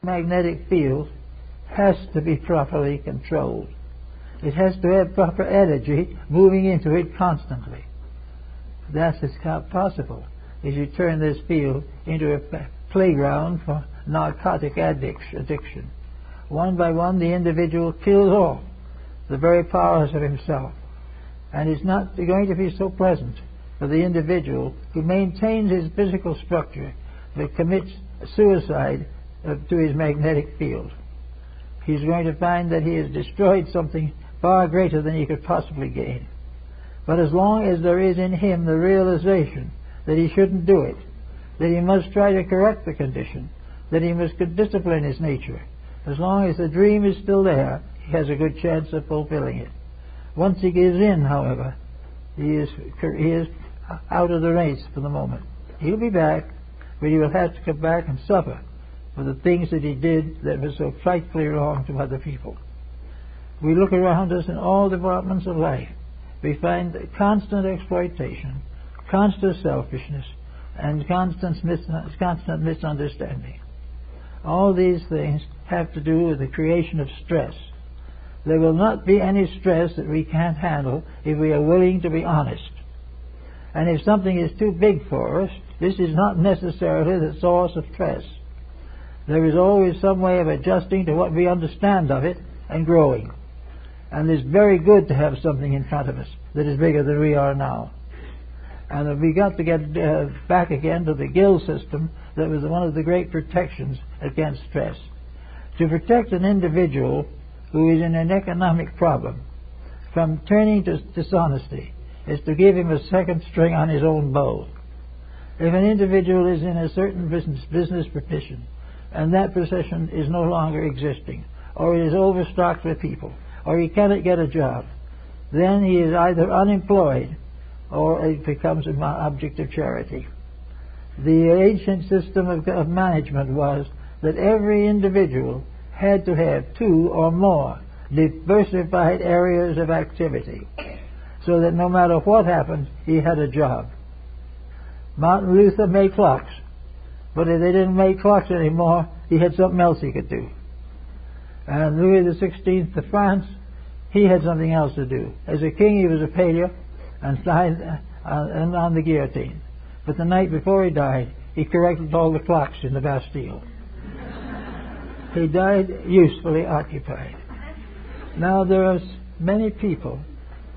magnetic field has to be properly controlled. It has to have proper energy moving into it constantly. That's not possible if you turn this field into a playground for narcotic addiction. One by one, the individual kills off the very powers of himself. And it's not going to be so pleasant for the individual who maintains his physical structure but commits suicide to his magnetic field. He's going to find that he has destroyed something far greater than he could possibly gain. But as long as there is in him the realization that he shouldn't do it, that he must try to correct the condition, that he must discipline his nature, as long as the dream is still there, he has a good chance of fulfilling it. Once he gives in, however, he is out of the race for the moment. He'll be back, but he will have to come back and suffer for the things that he did that were so frightfully wrong to other people. We look around us in all departments of life. We find constant exploitation, constant selfishness, and constant misunderstanding. All these things have to do with the creation of stress. There will not be any stress that we can't handle if we are willing to be honest. And if something is too big for us, this is not necessarily the source of stress. There is always some way of adjusting to what we understand of it and growing. And it's very good to have something in front of us that is bigger than we are now. And we got to get back again to the guild system that was one of the great protections against stress. To protect an individual who is in an economic problem from turning to dishonesty is to give him a second string on his own bow. If an individual is in a certain business profession and that profession is no longer existing, or it is overstocked with people, or he cannot get a job, then he is either unemployed or it becomes an object of charity. The ancient system of management was that every individual had to have two or more diversified areas of activity so that no matter what happened, he had a job. Martin Luther made clocks, but if they didn't make clocks anymore, he had something else he could do. And Louis XVI of France, he had something else to do. As a king, he was a failure and died on the guillotine. But the night before he died, he corrected all the clocks in the Bastille. He died usefully occupied. Now there are many people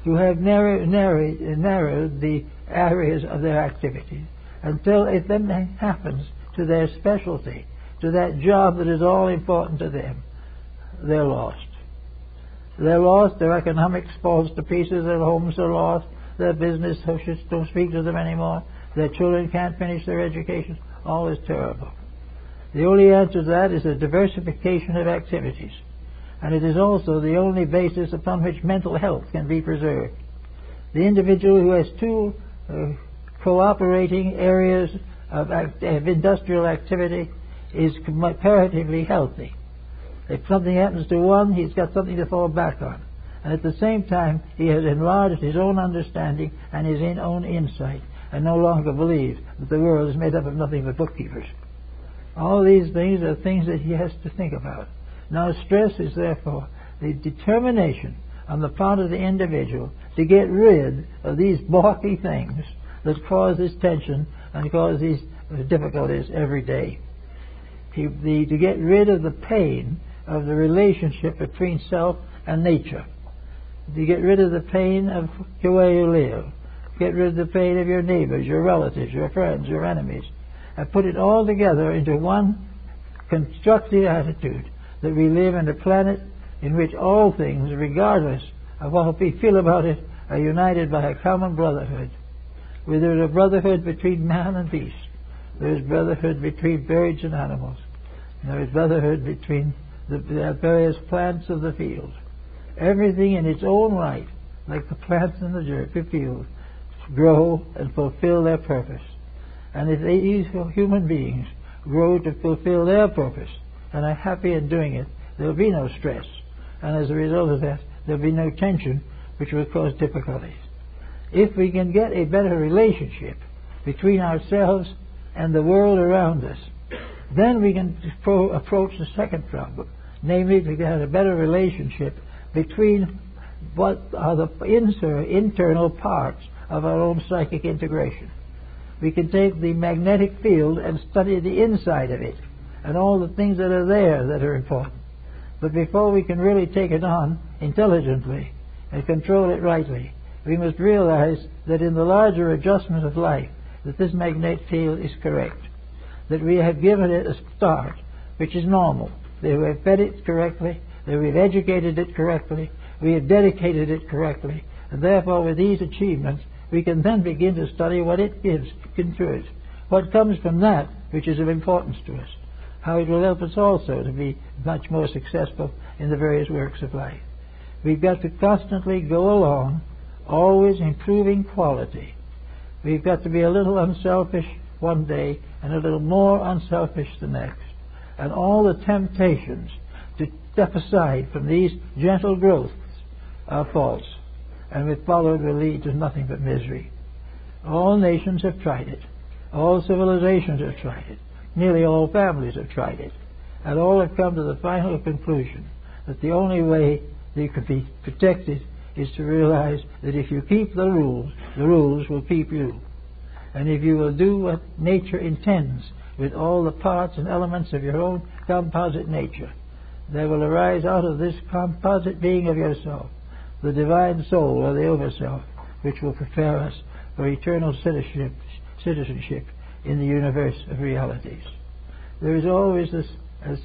who have narrowed the areas of their activity until it then happens to their specialty, to that job that is all important to them. They're lost. They're lost, their economics falls to pieces, their homes are lost, their business associates don't speak to them anymore, their children can't finish their education. All is terrible. The only answer to that is a diversification of activities. And it is also the only basis upon which mental health can be preserved. The individual who has two cooperating areas of industrial activity is comparatively healthy. If something happens to one, he's got something to fall back on. And at the same time, he has enlarged his own understanding and his own insight, and no longer believes that the world is made up of nothing but bookkeepers. All these things are things that he has to think about. Now, stress is therefore the determination on the part of the individual to get rid of these balky things that cause this tension and cause these difficulties every day. To get rid of the pain of the relationship between self and nature. To get rid of the pain of the way you live. Get rid of the pain of your neighbors, your relatives, your friends, your enemies. And put it all together into one constructive attitude that we live in a planet in which all things, regardless of what we feel about it, are united by a common brotherhood. Where there is a brotherhood between man and beast. There is brotherhood between birds and animals. And there is brotherhood between the various plants of the field. Everything in its own right, like the plants in the field, grow and fulfill their purpose. And if these human beings grow to fulfill their purpose and are happy in doing it, there will be no stress. And as a result of that, there will be no tension, which will cause difficulties. If we can get a better relationship between ourselves and the world around us, Then we can approach the second problem, namely to get a better relationship between what are the internal parts of our own psychic integration. We can take the magnetic field and study the inside of it and all the things that are there that are important. But before we can really take it on intelligently and control it rightly, we must realize that in the larger adjustment of life, that this magnetic field is correct, that we have given it a start which is normal, that we have fed it correctly, that we have educated it correctly, we have dedicated it correctly, and therefore with these achievements we can then begin to study what it gives, contributes, what comes from that which is of importance to us, how it will help us also to be much more successful in the various works of life. We've got to constantly go along, always improving quality. We've got to be a little unselfish one day and a little more unselfish the next. And all the temptations to step aside from these gentle growths are false, and if followed will lead to nothing but misery. All nations have tried it. All civilizations have tried it. Nearly all families have tried it. And all have come to the final conclusion that the only way they could be protected is to realize that if you keep the rules will keep you. And if you will do what nature intends with all the parts and elements of your own composite nature, there will arise out of this composite being of yourself the divine soul or the overself, which will prepare us for eternal citizenship in the universe of realities. There is always this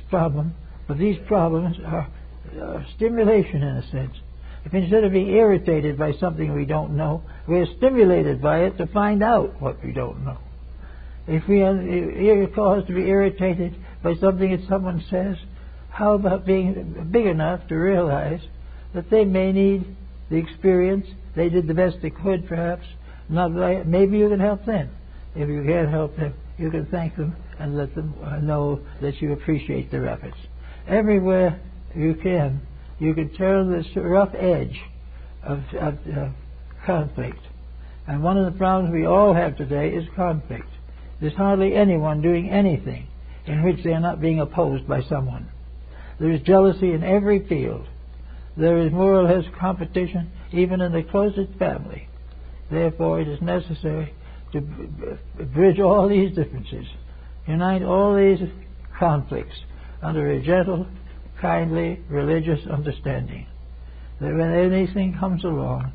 problem, but these problems are stimulation in a sense. If instead of being irritated by something we don't know, we're stimulated by it to find out what we don't know. If we are caused to be irritated by something that someone says, how about being big enough to realize that they may need the experience, they did the best they could perhaps, not right. Maybe you can help them. If you can't help them, you can thank them and let them know that you appreciate their efforts. Everywhere you can turn this rough edge of conflict. And one of the problems we all have today is conflict. There's hardly anyone doing anything in which they are not being opposed by someone. There is jealousy in every field. There is more or less competition even in the closest family. Therefore, it is necessary to bridge all these differences, unite all these conflicts under a gentle, kindly, religious understanding. That when anything comes along,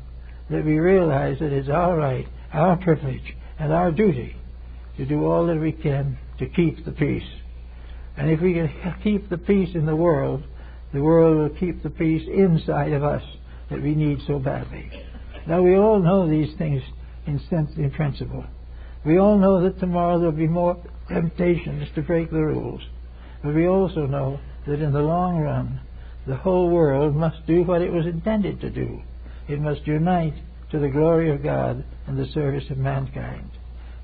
that we realize that it's our right, our privilege, and our duty to do all that we can to keep the peace. And if we can keep the peace in the world will keep the peace inside of us that we need so badly. Now, we all know these things in principle. We all know that tomorrow there will be more temptations to break the rules. But we also know that in the long run, the whole world must do what it was intended to do. It must unite to the glory of God and the service of mankind.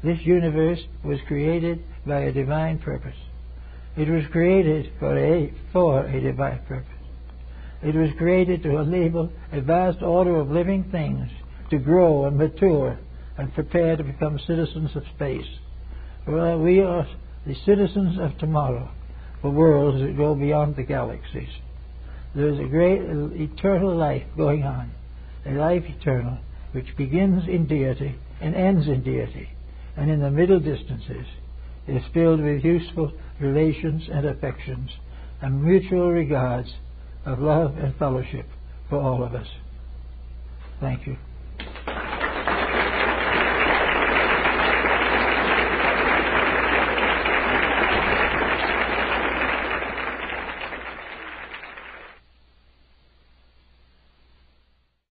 This universe was created by a divine purpose. It was created for a divine purpose. It was created to enable a vast order of living things to grow and mature and prepare to become citizens of space. Well, we are the citizens of tomorrow, for worlds that go beyond the galaxies. There is a great eternal life going on, a life eternal, which begins in deity and ends in deity, and in the middle distances is filled with useful relations and affections and mutual regards of love and fellowship for all of us. Thank you.